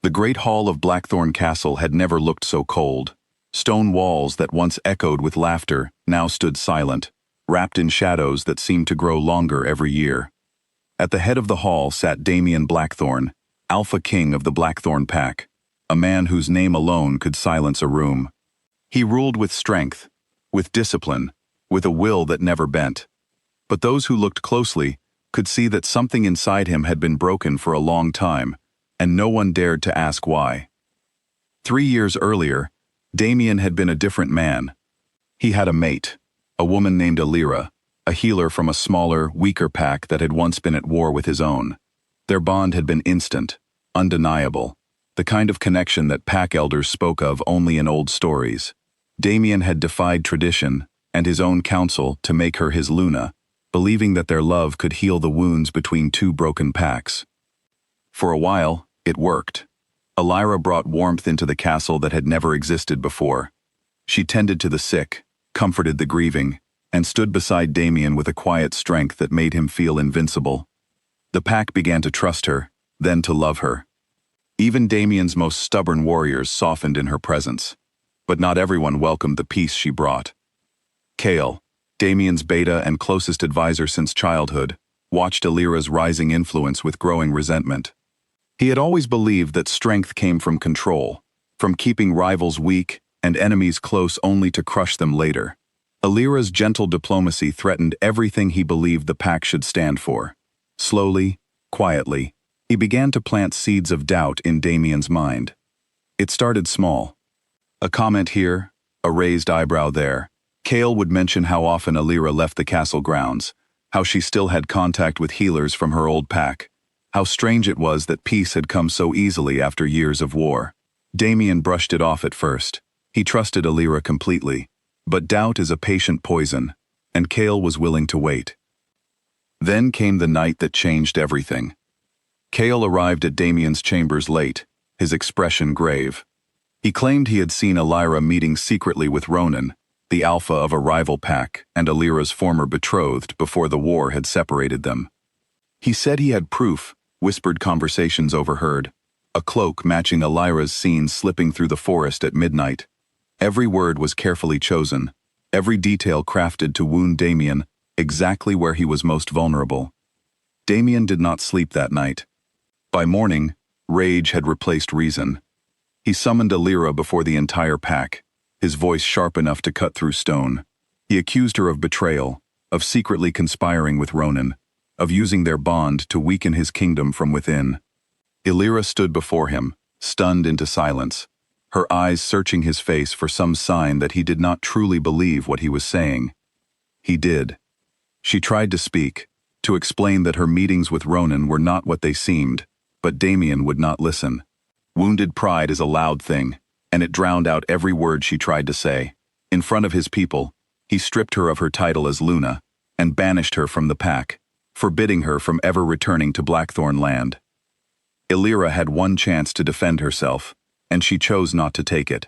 The great hall of Blackthorn Castle had never looked so cold. Stone walls that once echoed with laughter now stood silent, wrapped in shadows that seemed to grow longer every year. At the head of the hall sat Damian Blackthorn, Alpha King of the Blackthorn Pack, a man whose name alone could silence a room. He ruled with strength, with discipline, with a will that never bent. But those who looked closely could see that something inside him had been broken for a long time, and no one dared to ask why. 3 years earlier, Damian had been a different man. He had a mate, a woman named Alira, a healer from a smaller, weaker pack that had once been at war with his own. Their bond had been instant, undeniable, the kind of connection that pack elders spoke of only in old stories. Damian had defied tradition and his own counsel to make her his Luna, believing that their love could heal the wounds between two broken packs. For a while, it worked. Alira brought warmth into the castle that had never existed before. She tended to the sick, comforted the grieving, and stood beside Damian with a quiet strength that made him feel invincible. The pack began to trust her, then to love her. Even Damian's most stubborn warriors softened in her presence. But not everyone welcomed the peace she brought. Kale, Damian's beta and closest advisor since childhood, watched Alira's rising influence with growing resentment. He had always believed that strength came from control, from keeping rivals weak and enemies close only to crush them later. Alira's gentle diplomacy threatened everything he believed the pack should stand for. Slowly, quietly, he began to plant seeds of doubt in Damian's mind. It started small. A comment here, a raised eyebrow there. Kale would mention how often Alira left the castle grounds, how she still had contact with healers from her old pack, how strange it was that peace had come so easily after years of war. Damian brushed it off at first. He trusted Alira completely, but doubt is a patient poison, and Kale was willing to wait. Then came the night that changed everything. Kale arrived at Damian's chambers late, his expression grave. He claimed he had seen Alira meeting secretly with Ronan, the alpha of a rival pack and Alira's former betrothed before the war had separated them. He said he had proof, whispered conversations overheard, a cloak matching Alira's scene slipping through the forest at midnight. Every word was carefully chosen, every detail crafted to wound Damian exactly where he was most vulnerable. Damian did not sleep that night. By morning, rage had replaced reason. He summoned Alira before the entire pack, his voice sharp enough to cut through stone. He accused her of betrayal, of secretly conspiring with Ronan, of using their bond to weaken his kingdom from within. Alira stood before him, stunned into silence, her eyes searching his face for some sign that he did not truly believe what he was saying. He did. She tried to speak, to explain that her meetings with Ronan were not what they seemed, but Damian would not listen. Wounded pride is a loud thing, and it drowned out every word she tried to say. In front of his people, he stripped her of her title as Luna, and banished her from the pack, forbidding her from ever returning to Blackthorn land. Alira had one chance to defend herself, and she chose not to take it.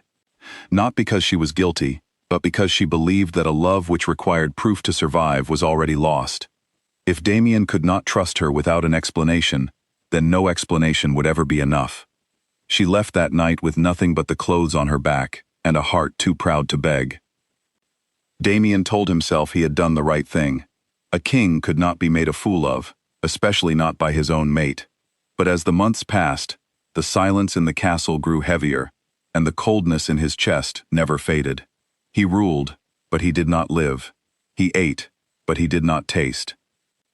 Not because she was guilty, but because she believed that a love which required proof to survive was already lost. If Damian could not trust her without an explanation, then no explanation would ever be enough. She left that night with nothing but the clothes on her back and a heart too proud to beg. Damian told himself he had done the right thing. A king could not be made a fool of, especially not by his own mate. But as the months passed, the silence in the castle grew heavier, and the coldness in his chest never faded. He ruled, but he did not live. He ate, but he did not taste.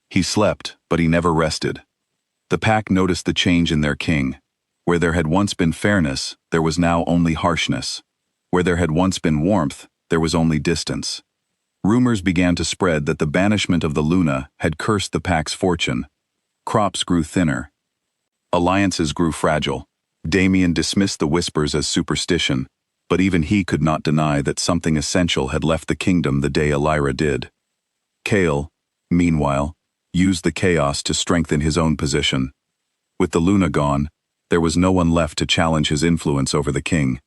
He slept, but he never rested. The pack noticed the change in their king. Where there had once been fairness, there was now only harshness. Where there had once been warmth, there was only distance. Rumors began to spread that the banishment of the Luna had cursed the pack's fortune. Crops grew thinner. Alliances grew fragile. Damian dismissed the whispers as superstition, but even he could not deny that something essential had left the kingdom the day Alira did. Kale, meanwhile, used the chaos to strengthen his own position. With the Luna gone, there was no one left to challenge his influence over the king.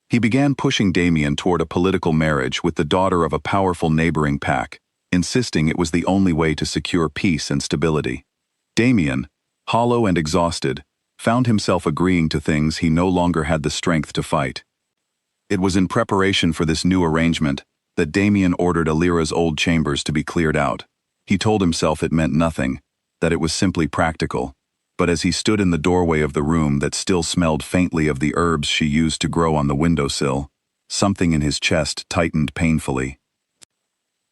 He began pushing Damian toward a political marriage with the daughter of a powerful neighboring pack, insisting it was the only way to secure peace and stability. Damian, hollow and exhausted, found himself agreeing to things he no longer had the strength to fight. It was in preparation for this new arrangement that Damien ordered Alira's old chambers to be cleared out. He told himself it meant nothing, that it was simply practical. But as he stood in the doorway of the room that still smelled faintly of the herbs she used to grow on the windowsill, something in his chest tightened painfully.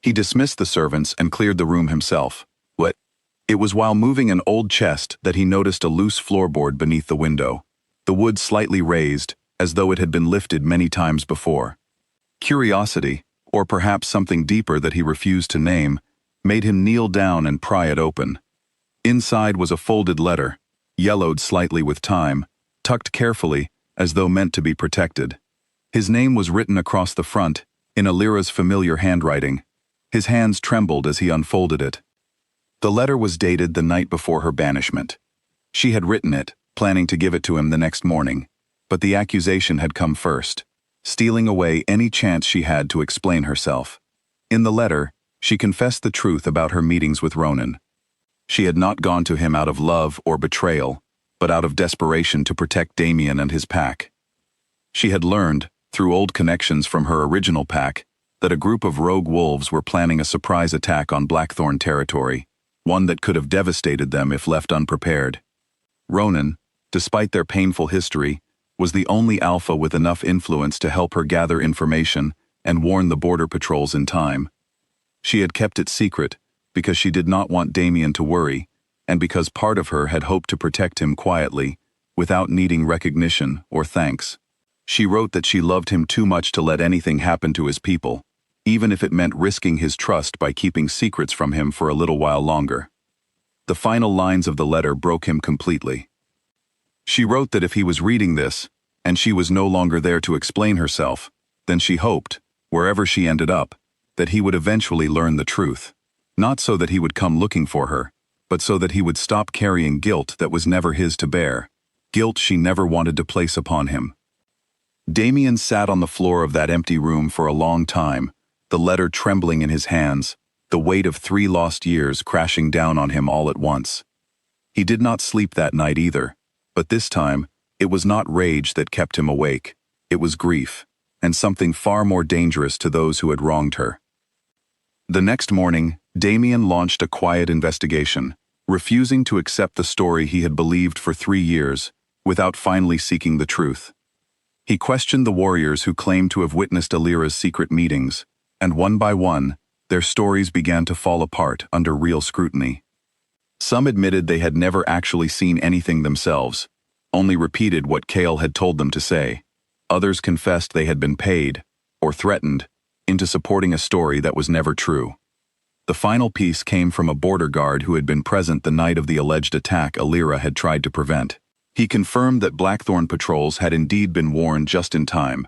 He dismissed the servants and cleared the room himself. It was while moving an old chest that he noticed a loose floorboard beneath the window, the wood slightly raised, as though it had been lifted many times before. Curiosity, or perhaps something deeper that he refused to name, made him kneel down and pry it open. Inside was a folded letter, yellowed slightly with time, tucked carefully, as though meant to be protected. His name was written across the front, in Alira's familiar handwriting. His hands trembled as he unfolded it. The letter was dated the night before her banishment. She had written it, planning to give it to him the next morning, but the accusation had come first, stealing away any chance she had to explain herself. In the letter, she confessed the truth about her meetings with Ronan. She had not gone to him out of love or betrayal, but out of desperation to protect Damien and his pack. She had learned, through old connections from her original pack, that a group of rogue wolves were planning a surprise attack on Blackthorn territory, one that could have devastated them if left unprepared. Ronan, despite their painful history, was the only alpha with enough influence to help her gather information and warn the border patrols in time. She had kept it secret because she did not want Damien to worry, and because part of her had hoped to protect him quietly, without needing recognition or thanks. She wrote that she loved him too much to let anything happen to his people, even if it meant risking his trust by keeping secrets from him for a little while longer. The final lines of the letter broke him completely. She wrote that if he was reading this, and she was no longer there to explain herself, then she hoped, wherever she ended up, that he would eventually learn the truth. Not so that he would come looking for her, but so that he would stop carrying guilt that was never his to bear, guilt she never wanted to place upon him. Damien sat on the floor of that empty room for a long time, the letter trembling in his hands, the weight of 3 lost years crashing down on him all at once. He did not sleep that night either, but this time, it was not rage that kept him awake, it was grief, and something far more dangerous to those who had wronged her. The next morning, Damien launched a quiet investigation, refusing to accept the story he had believed for 3 years, without finally seeking the truth. He questioned the warriors who claimed to have witnessed Alira's secret meetings, and one by one, their stories began to fall apart under real scrutiny. Some admitted they had never actually seen anything themselves, only repeated what Cale had told them to say. Others confessed they had been paid, or threatened, into supporting a story that was never true. The final piece came from a border guard who had been present the night of the alleged attack Alira had tried to prevent. He confirmed that Blackthorn patrols had indeed been warned just in time,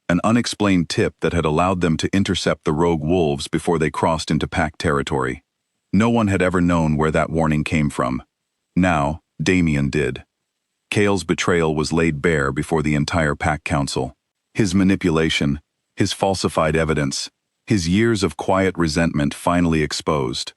an unexplained tip that had allowed them to intercept the rogue wolves before they crossed into pack territory. No one had ever known where that warning came from. Now, Damien did. Cale's betrayal was laid bare before the entire pack council. His manipulation, his falsified evidence, his years of quiet resentment finally exposed.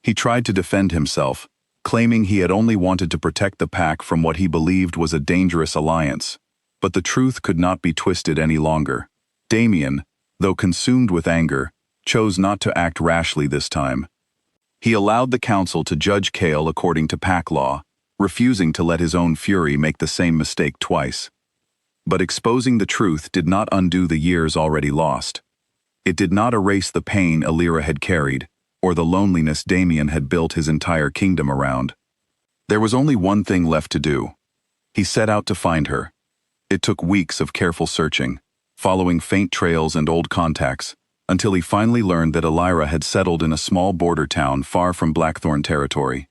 He tried to defend himself, claiming he had only wanted to protect the pack from what he believed was a dangerous alliance. But the truth could not be twisted any longer. Damien, though consumed with anger, chose not to act rashly this time. He allowed the council to judge Cale according to pack law, refusing to let his own fury make the same mistake twice. But exposing the truth did not undo the years already lost. It did not erase the pain Alira had carried, or the loneliness Damien had built his entire kingdom around. There was only one thing left to do. He set out to find her. It took weeks of careful searching, following faint trails and old contacts, until he finally learned that Alira had settled in a small border town far from Blackthorn territory.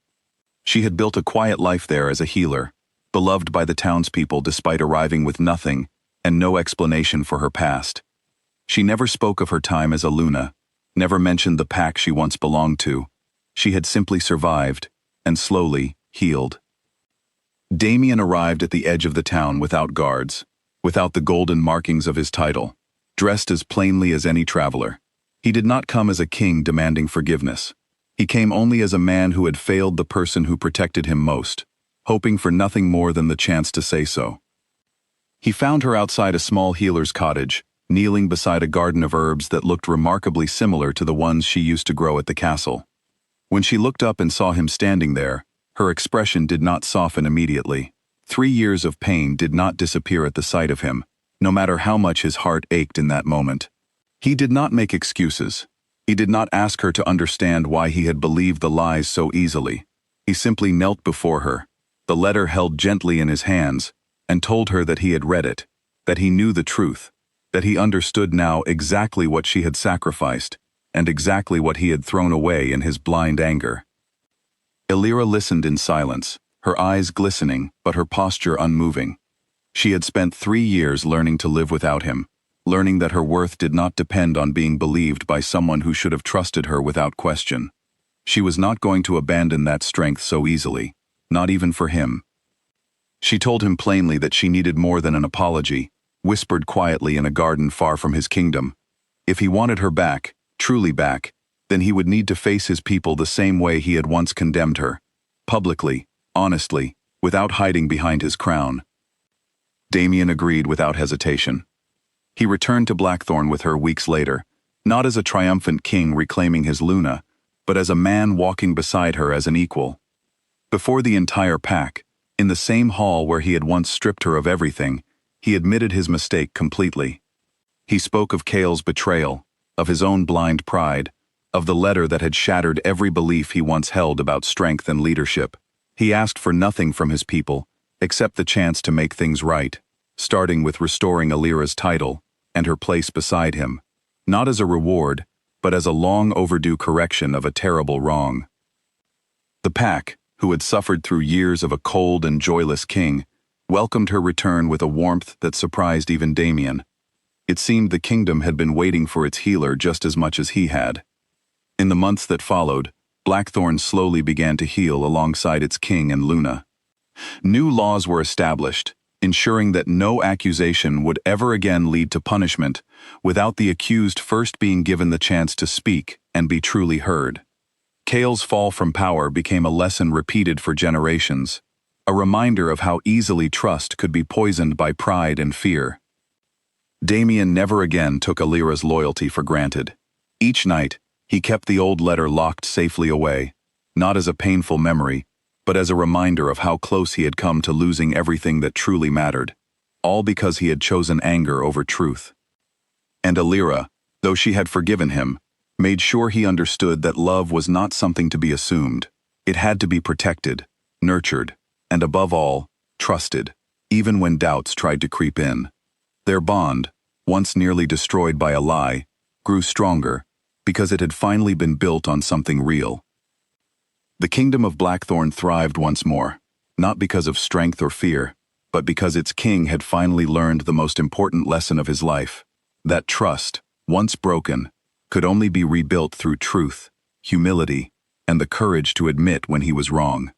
She had built a quiet life there as a healer, beloved by the townspeople despite arriving with nothing and no explanation for her past. She never spoke of her time as a Luna, never mentioned the pack she once belonged to. She had simply survived, and slowly healed. Damien arrived at the edge of the town without guards, without the golden markings of his title, dressed as plainly as any traveler. He did not come as a king demanding forgiveness. He came only as a man who had failed the person who protected him most, hoping for nothing more than the chance to say so. He found her outside a small healer's cottage, kneeling beside a garden of herbs that looked remarkably similar to the ones she used to grow at the castle. When she looked up and saw him standing there, her expression did not soften immediately. 3 years of pain did not disappear at the sight of him, no matter how much his heart ached in that moment. He did not make excuses. He did not ask her to understand why he had believed the lies so easily. He simply knelt before her, the letter held gently in his hands, and told her that he had read it, that he knew the truth, that he understood now exactly what she had sacrificed, and exactly what he had thrown away in his blind anger. Illyra listened in silence, her eyes glistening but her posture unmoving. She had spent 3 years learning to live without him, learning that her worth did not depend on being believed by someone who should have trusted her without question. She was not going to abandon that strength so easily, not even for him. She told him plainly that she needed more than an apology, whispered quietly in a garden far from his kingdom. If he wanted her back, truly back, then he would need to face his people the same way he had once condemned her, publicly, honestly, without hiding behind his crown. Damien agreed without hesitation. He returned to Blackthorn with her weeks later, not as a triumphant king reclaiming his Luna, but as a man walking beside her as an equal. Before the entire pack, in the same hall where he had once stripped her of everything, he admitted his mistake completely. He spoke of Chaol's betrayal, of his own blind pride, of the letter that had shattered every belief he once held about strength and leadership. He asked for nothing from his people, except the chance to make things right, starting with restoring Illyra's title and her place beside him, not as a reward, but as a long overdue correction of a terrible wrong. The pack, who had suffered through years of a cold and joyless king, welcomed her return with a warmth that surprised even Damien. It seemed the kingdom had been waiting for its healer just as much as he had. In the months that followed, Blackthorn slowly began to heal alongside its king and Luna. New laws were established, ensuring that no accusation would ever again lead to punishment without the accused first being given the chance to speak and be truly heard. Chaol's fall from power became a lesson repeated for generations, a reminder of how easily trust could be poisoned by pride and fear. Damien never again took Illyra's loyalty for granted. Each night, he kept the old letter locked safely away, not as a painful memory, but as a reminder of how close he had come to losing everything that truly mattered, all because he had chosen anger over truth. And Illyra, though she had forgiven him, made sure he understood that love was not something to be assumed. It had to be protected, nurtured, and above all, trusted, even when doubts tried to creep in. Their bond, once nearly destroyed by a lie, grew stronger because it had finally been built on something real. The kingdom of Blackthorn thrived once more, not because of strength or fear, but because its king had finally learned the most important lesson of his life, that trust, once broken, could only be rebuilt through truth, humility, and the courage to admit when he was wrong.